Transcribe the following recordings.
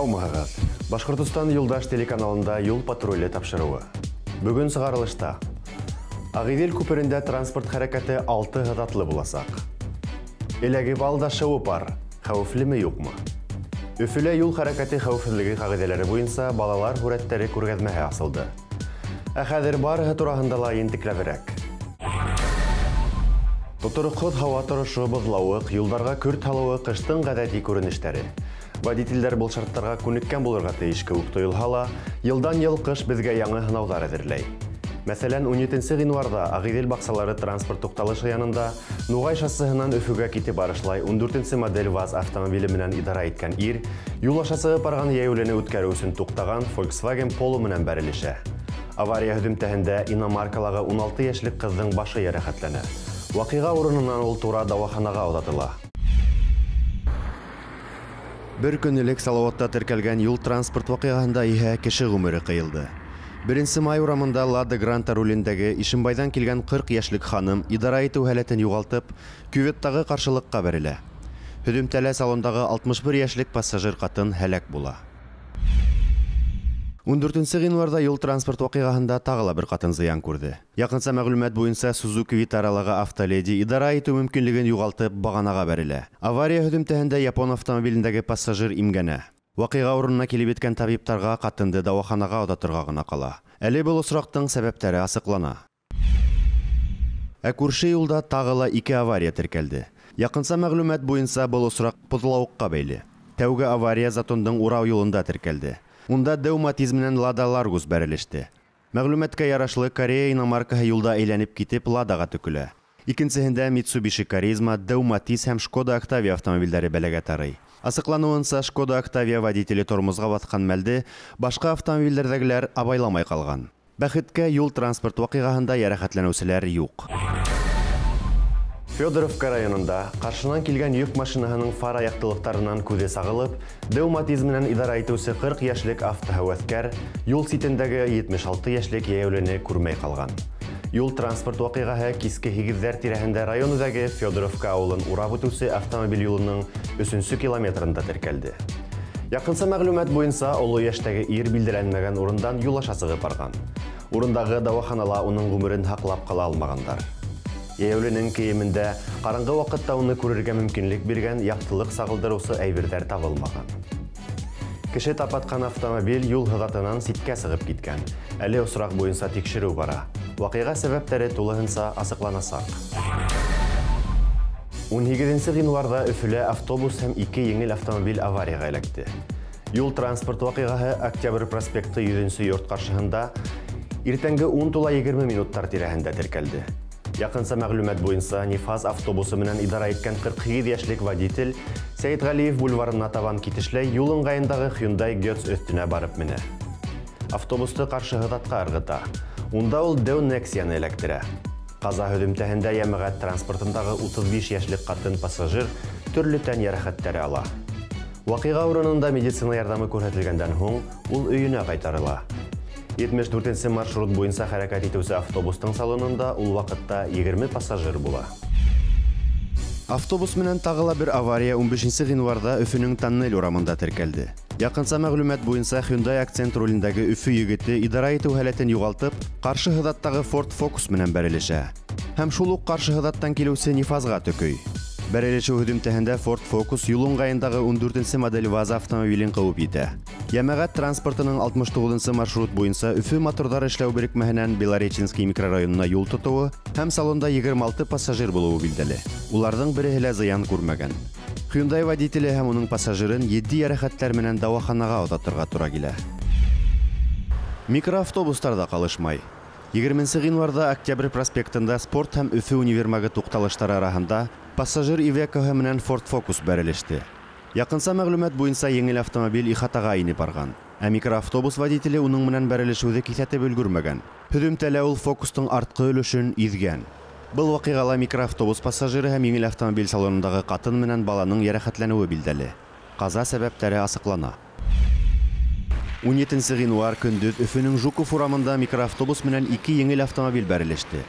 Саумағығыз. Башқұртыстан Юлдаш телеканалында юл патрулі тапшыруы. Бүгін сығарылышта. Ағидел көпірінде транспорт хәрәкәті 6 ғадатлы боласақ. Еләгі балда шауы бар, қауыфлі ме юқ мы? Өфілі юл хәрәкәті қауыфлігі қағиделері бойынса балалар хүрәттері көргәзмәһе асылды. Әхәдір барығы турағындала ентікләбірәк. Тұтырыққыт хауа тұрышы бұзлауық, юлдарға күрт халуы қыштың ғадәти көрініштері. Водительдер бұл шарттарға күніккен болырға тейішкі ұқтойылғала, елдан-ел қыш бізге яңы хынаудар әдірлей. Мәсәлән, 17 ғинуарда Ағидел бақсалары транспорт тоқталышы янында Нуғай шассығынан Өфіге кеті барышлай 14 модель ВАЗ автомобилі менен идара еткен ир, юл ашасы парған еулені өткәрі өсін тоқтаған Volkswagen Polo менен бәріліші. Авария хүдімтәһендә иномаркалағы 16 яшілік қыздың башы ярәхәтләнә. Вақиға орынынан ол тура дауаханаға аудатыла. Бір күнілік Салауатта тіркелген юл транспорт вақиғанда иһә кіші ғүмірі қиылды. 1 май урамында Лада Гранта руліндегі Ишимбайдан келген 40 яшілік ханым идара ету хәлетін юғалтып, күветтағы қаршылыққа бәрілі. Хүдімтәлі салондағы 61 яшілік пассажир қатын хәләк була. 14 ғинуарда юл транспорт вақиғасында тағыла бір қатын зыян көрді. Яқынса мәғлүмәт бойынша Suzuki Витаралығы автоледи идара ету мүмкінлігін юғалтып бағанаға бәрілі. Авария хүдімтәһендә Япон автомобиліндегі пассажир имгәнә. Вақиға орынына келіп еткен табиптарға қатынды дауаханаға аудатырға ғына қала. Әлі бұл сұрақтың сәбәптері асықлана. Көрші юлда тағыла 2 авария тіркелді. Яқынса мәғлүмәт бойынша бұл сұрақ бұзылауыққа бәйлі. Тәуге авария Затондың Урау юлында тіркелді. Унда деуматизмнен Лада Ларгус бәрілішті. Мәғлүмәткә ярашлы Корея иномаркаһы юлда әйләнеп китеп Ладаға төкілі. Икенсеһендә Mitsubishi Charisma, Deumatiz һәм Skoda Octavia автомобильдәре бәләгә тарый. Асыклануынса, Skoda Octavia водителе тормозга баткан мәлде башка автомобильдәрдәгеләр абайламай калган. Бәхеткә юл транспорт вакыйгасында ярәхәтләнүселәр юк. Федоровка районында қаршынан келген йөк машинаһының фар аяқтылықтарынан көзе сағылып, деуматизмнен идара етуші 40 яшілік автохәүәскәр юл ситендәге 76 яшілік еулене күрмәй қалған. Юл транспорт вақиғаһы киске 8-дәр тирәһендә районындагы Федоровка авылын урап үтүсе автомобиль юлының 3-нче километрында теркәлде. Якынса мәгълүмат буенча олы яшьтәге ир билдерелмәгән урындан юл аша сыгып барган. Урындагы дәваханала уның гомерен һаклап кала алмагандар. Еуленең киемендә караңгы вакытта уны күрергә мөмкинлек биргән яктылык сагылдырусы әйберләр табылмаган. Кеше тапаткан автомобиль юл хызатынан ситкә сыгып киткән. Әле осрак буенча тикшерү бара. Вакыйга сәбәпләре тулыгынча асыкланасак. 17 гыйнварда Өфөлә автобус һәм 2 еңел автомобиль аварияга эләкте. Юл транспорт вакыйгаһы Октябрь проспекты 100-нче йорт каршыһында иртәнге 10:20 минуттар тирәһендә теркәлде. Якынса мәгълүмат буенча Нифаз автобусы менән идара иткән 47 яшьлек водитель Сәйетгалиев бульварына табан китешләй юл ыңгайындагы Hyundai Getz өстенә барып менә. Автобусты каршы хызатка ыргыта. Унда ул Deo Nexia'ны эләктерә. Каза һөдемтәһендә җәмәгать транспортындагы 35 яшьлек катын пассажир төрле тән ярәхәтләре ала. Вакыйга урынында медицина ярдәме күрсәтелгәндән һуң ул өенә кайтарыла. 74-нче маршрут буенча хәрәкәт итүче автобустың салонында ул вакытта 20 пассажир була. Автобус менән тагыла бер авария 15 гыйнварда Өфөнең Тоннель урамында теркәлде. Якынса мәгълүмат буенча Hyundai акцент рулендәге Өфө егете идара итү һәләтен югалтып, каршы хызаттагы Ford Focus менән бәрелешә. Һәм шул ук каршы хызаттан килүче Нифазга төкөй. Бәрелешү һөдемтәһендә Ford Focus юл ыңгайындагы 14-нче модель ВАЗ автомобилен куып итә. Җәмәгать транспортының 69-нчы маршрут буенча Өфө моторлар эшләү берекмәһеннән Белореченский микрорайонына юл тотуы һәм салонда 26 пассажир булуы билдәле. Уларның бере һәлә зыян күрмәгән. Hyundai водителе һәм уның пассажирын 7 ярәхәтләр менән дәваханага аудатырга туры килә. Микроавтобустарда калышмай. 20 гыйнварда Октябрь проспектында Спорт һәм Өфө универмагы тукталыштары арасында пассажир Ивекоһы менән Ford Focus бәрелеште. Якынса мәгълүмат буенча еңел автомобиль Ихатага инеп барган. Ә микроавтобус водителе уның менән бәрелешүдә кисәтеп өлгермәгән. Һөдемтәлә ул Focusның арткы өлешен изгән. Был вакыйгала микроавтобус пассажиры һәм еңел автомобиль салонындагы катын менән баланың ярәхәтләнүе билдәле. Каза сәбәпләре асыклана. 17 гыйнвар көндез Өфөнең Жуков урамында микроавтобус менән 2 еңел автомобиль бәрелеште.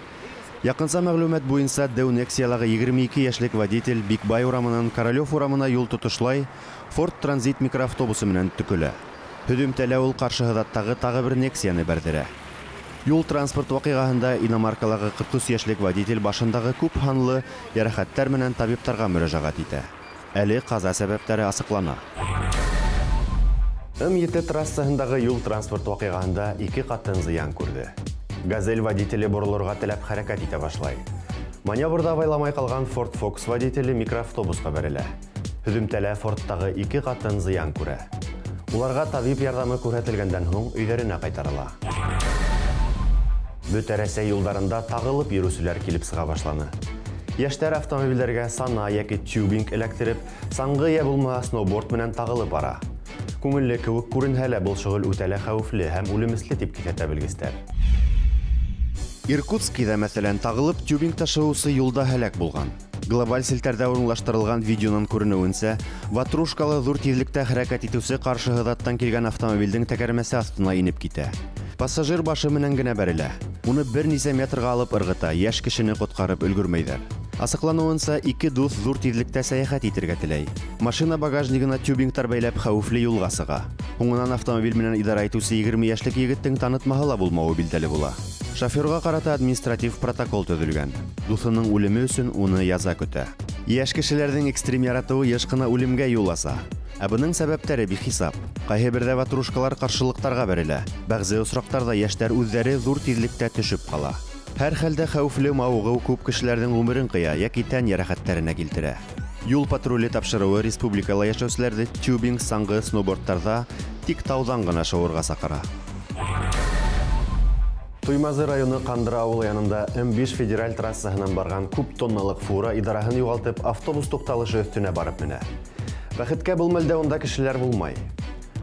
Якынса мәгълүмат буенча Дәү Нексиялағы 22 яшьлек водитель Бикбай урамынан Королев урамына юл тотышлай Ford Transit микроавтобусы менән төкелә. Һөҗүмтәлә ул каршыһыдаттагы тагы бер Нексияны бәрдерә. Юл транспорт вакыйгаһында иномаркалағы 43 яшьлек водитель башындагы күп һанлы ярәхәттәр менән табибларга мөрәҗәгать итә. Әле каза сәбәпләре асыклана. М7 трассаһындагы юл транспорт вакыйгаһында 2 катын зыян күрде. Газель водителе борылырга теләп хәрәкәт итә башлай. Маневрда байламай калган Ford Fox водителе микроавтобуска бәрелә. Һөҗүмтәлә Fordтагы 2 катын зыян күрә. Уларга табиб ярдәме күрсәтелгәндән һуң өйләренә кайтарыла. Бөтәрәсә юлдарында тагылып йөрүчеләр килеп сыга башланы. Яшьтәр автомобильләргә сана яки тюбинг эләктереп, саңгы я булма сноуборд менән тагылып бара. Күңелле кебек күренһә лә, бу шөгыль үтәле хәвефле һәм үлемесле дип кисәтә белгечләр. Иркутскида мәсәлән тагылып тюбинг ташыучы юлда һәлак булган. Глобаль селтәрдә урынлаштырылган видеонан күренүенсә, ватрушкалы зур тизлектә хәрәкәт итүче каршыһыдаттан килгән автомобильдең тәгәрмәсе астына инеп китә. Пассажир башы менән генә бәрелә. Уны берничә метрга алып ыргыта, яшь кешене коткарып өлгермәйдәр. Асыклануынса, 2 дус зур тизлектә сәяхәт итәргә теләй. Машина багажнигына тюбингтар бәйләп хәвефле юлга сыга. Уңынан автомобиль менән идара итүче 20 яшьлек егеттең танытмаһы ла булмавы билдәле була. Шоферга карата административ протокол төзелгән. Дусының үлеме өчен уны яза көтә. Яшь кешеләрнең экстрем яратуы еш кына үлемгә юл аса. Ә буның сәбәпләре бихисап. Кайһы бердә ватрушкалар каршылыктарга бәрелә. Бәгъзе очракларда яшьтәр үзләре зур тизлектә төшеп кала. Һәр хәлдә хәвефле мавыгу күп кешеләрнең гомерен кыя яки тән ярәхәтләренә килтерә. Юл патруле тапшыруы республикала яшәүчеләрне тюбинг, саңгы, сноубордтарда тик таудан гына шавырга сакыра. Туймазы районы Кандыра авылы янында М5 федераль трассаһынан барган күп тонналык фура идараһын югалтып автобус тукталышы өстенә барып менә. Бәхеткә бул мәлдә унда кешеләр булмай.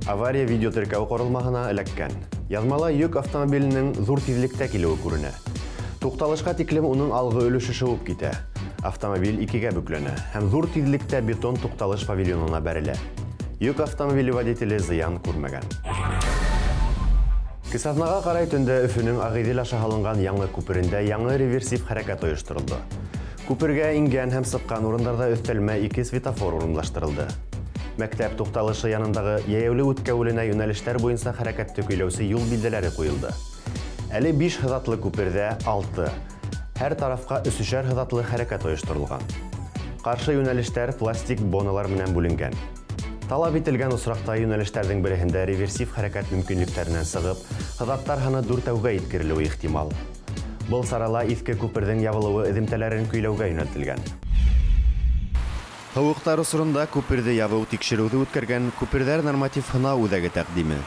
Авария видеотеркәү корылмаһына эләккән. Язмала йөк автомобиленең зур тизлектә килүе күренә. Тукталышка тиклем уның алгы өлеше шыуып китә. Автомобиль икегә бүкләнә һәм зур тизлектә бетон тукталыш павильонына бәрелә. Йөк автомобиле водителе зыян күрмәгән. Кысафнага карай төндә Өфөнең Агыйдел аша һалынган яңа күперендә яңа реверсив хәрәкәт оештырылды. Күпергә ингән һәм сыккан урындарда өстәлмә 2 светофор урынлаштырылды. Мәктәп тукталышы янындагы яәүле үткәүленә юнәлештәр буенча хәрәкәтте көйләүче юл билдәләре куелды. Әле 5 һыдатлы күпердә 6. Һәр тарафка 3-шәр һыдатлы хәрәкәт оештырылган. Каршы юнәлештәр пластик боналар менән бүленгән. Талап ителгән осракта юнәлештәрнең береһендә реверсив хәрәкәт мөмкинлекләреннән сыгып, һыдаттар һаны 4-әүгә иткерелүе ихтимал. Был сарала иске күпердең ябылуы эҙемтәләрен көйләүгә йүнәлтелгән. Һыуыктар осорында күперде ябыу тикшерүҙе үткәргән күперҙәр норматив һынау үҙәге тәҡдиме.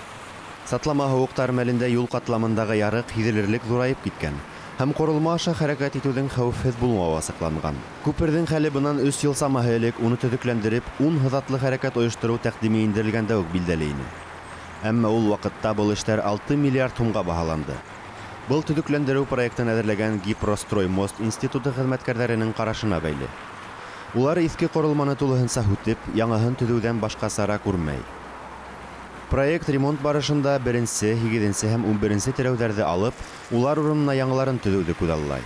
Сатлама һыуыктар мәлендә юл ҡатламындағы ярыҡ һиҙелерлек ҙурайып киткән һәм ҡоролма аша хәрәкәт итеүҙең хәүефһеҙ булмауы асыҡланған. Күперҙең хәле бынан 3 йыл самаһы элек уны төҙөкләндереп, 10 һыҙатлы хәрәкәт ойоштороу тәҡдиме индерелгәндә үк билдәле ине. Әммә ул ваҡытта был эштәр 6 миллиард һумға баһаланды. Был төҙөкләндереү проектын әҙерләгән Гипростроймост институты хеҙмәткәрҙәренең ҡарашына бәйле. Улар иҫке ҡоролманы тулыһынса һүтеп, яңаһын төҙөүҙән башҡа сара күрмәй. Проект ремонт барышында 1-нсе, 8-нсе һәм 11-нсе терәүҙәрҙе алып, улар урынына яңыларын төҙөүҙе күҙаллай.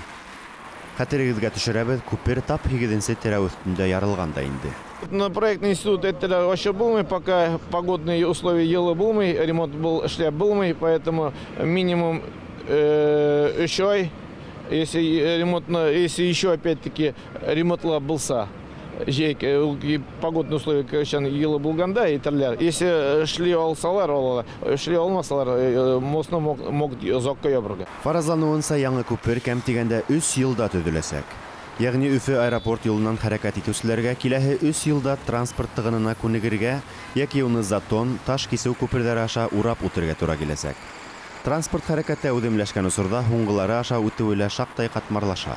Хәтерегеҙгә төшөрәбеҙ, күпер тап 8-нсе терәү өҫтөндә ярылған да инде. На проектный институт это вообще булмай, пока погодные условия йылы булмай, ремонт был эшләп булмай, поэтому минимум 3 ай, если еще опять-таки ремонтлап булса, погодные условия йылы булганда итәрләр. Если шли алсалар, шли алмасалар, мостны мог озакка ябырга. Фаразлануынса, яңы күпер кәм тигәндә 3 йылда төҙөләсәк. Ягъни Өфө аэропорт юлынан хәрәкәт итүселәргә киләһе 3 йылда транспорт тығынына күнегергә яки уны затон, таш кисеү күперҙәре аша урап үтергә тура киләсәк. Транспорт хәрәкәте үҙемләшкән осорда һуңғылары аша үтеүе лә шаҡтай ҡатмарлаша.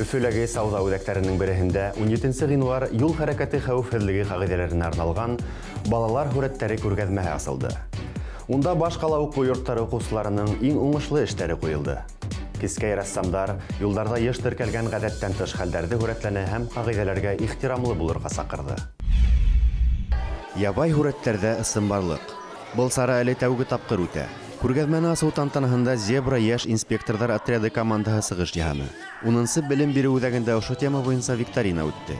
Өфөләге сауда үҙәктәренең береһендә 17 ғинуар юл хәрәкәте хәүефһеҙлеге ҡағиҙәләренә арналған балалар һүрәттәре күргәҙмәһе асылды. Унда баш ҡала уҡыу йорттары уҡыусыларының иң уңышлы эштәре ҡуйылды. Кискәй рәссамдар юлдарҙа йыш теркәлгән ғәҙәттән тыш хәлдәрҙе һүрәтләне һәм ҡағиҙәләргә ихтирамлы булырға саҡырҙы. Ябай һүрәттәрҙә ысынбарлыҡ. Был сара әле тәүге тапҡыр үтә. Күргәҙмәне асыу тантанаһында Зебра яшь инспектордар отряды командаһы сығыш яһаны. 10-нчы белем бирү үҙәгендә ошо тема буйынса викторина үтте.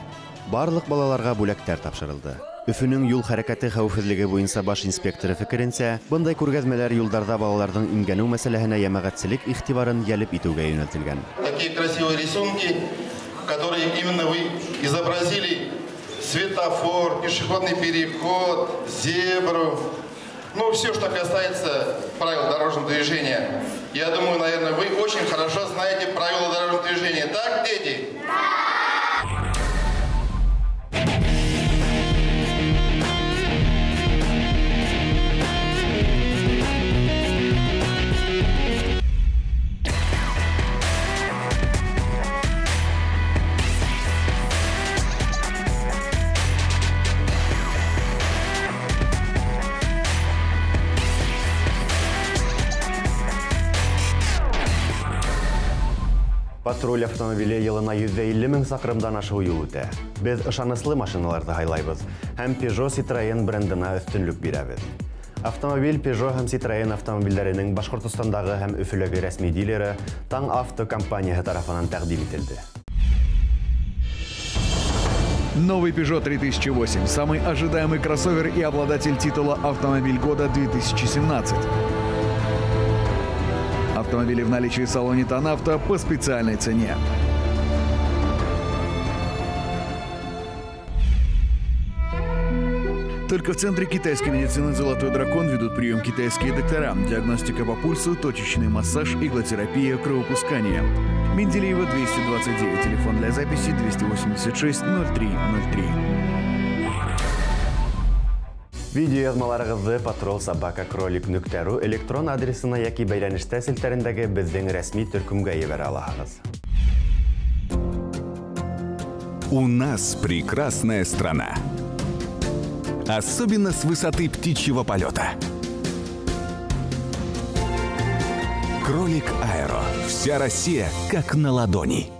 Барлык балаларга бүләктәр тапшырылды. Өфөнең юл хәрәкәте хәүефһеҙлеге буйынса баш инспекторы фекеренсә, бындай күргәҙмәләр юлдарда балаларҙың имгәнеү мәсьәләһенә йәмәғәтселек игътибарын йәлеп итүгә йүнәлтелгән. Такие красивые рисунки, которые именно вы изобразили: светофор, пешеходный переход, зебру. Ну, все, что касается правил дорожного движения. Я думаю, наверное, вы очень хорошо знаете правила дорожного движения. Так, дети? Патруль автомобиле йылына 150 000 сакрымдан ашыу юл үтә. Без ышаныслы машиналарҙы һайлайбыҙ һәм Peugeot Citroen брендына өҫтөнлөк бирәбеҙ. Автомобиль Peugeot һәм Citroen автомобильдәренең Башҡортостандагы һәм Өфөләге рәсми дилеры Таң авто компанияһы тарафынан тәҡдим ителде. Новый Peugeot 3008 – самый ожидаемый кроссовер и обладатель титула «Автомобиль года 2017». Автомобили в наличии в салоне Танавто по специальной цене. Только в Центре китайской медицины «Золотой дракон» ведут прием китайские доктора, диагностика по пульсу, точечный массаж, иглотерапия, кровопускание. Менделеева, 229, телефон для записи 286 03 03. Видео язмаларығызды patrol@кролик.ру электрон адресына яки бәйләнештә селтәрендәге безнең рәсми төркемгә ебәрә алаһығыз. У нас прекрасная страна. Особенно с высоты птичьего полета. Кролик Аэро. Вся Россия как на ладони.